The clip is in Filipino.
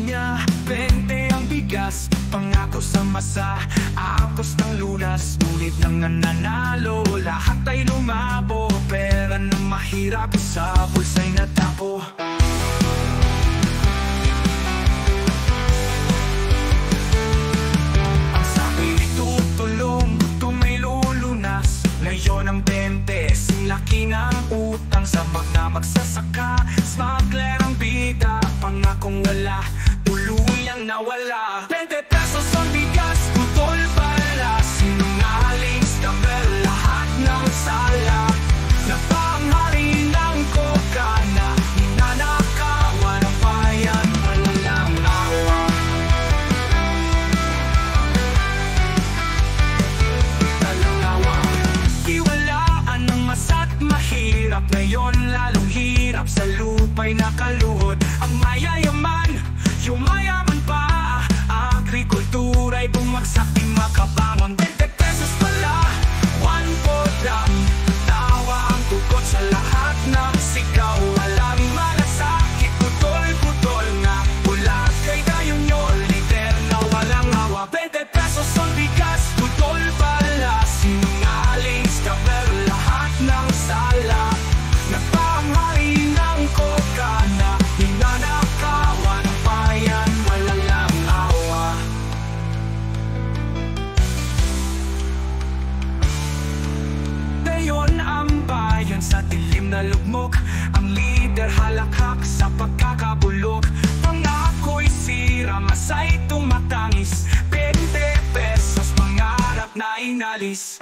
niya, 20 ang bigas. Pangako sa masa, aakos ng lunas. Ngunit nang nananalo, lahat ay lumabo. Pera na mahirap sa bulsa'y natapo. Ang sabi, tutulong, ito may lulunas. Ngayon ang 20, sinlaki ng utang. Sa magsasaka, smuggler ang bida. Pangakong wala, tuluyang nawala. 20 pesos ang bigas, putol pala. Sinungaling scammer, lahat ng sala. Napanghari ng koka na ninanakawan ng bayan, malalang awa. Malalang awa. Iwalaan ng masa't mahirap. Ngayon lalong hirap, sa lupa'y nakaluhod ang mayayaman. Yung mayaman pa, agrikultura'y bumagsak, di makabangon. 20 pesos pala, 1 pot lang. Tawa ang tukot sa lahat ng sigaw. Walang malasakit, putol-putol nga. Bulag kay dayong nyo, liter na walang hawa. 20 pesos ang bigas, putol pala. Sinungaling scammer, lahat ng sala. Nagpanghari ng koka na ninanakawan ng bayan, malalang awa. Ngayon ang bayan sa dilim na lugmok. Ang lider halakhak sa pagkakabulok. Pangako'y sira, masa'y tumatangis. 20 pesos, pangarap na inalis.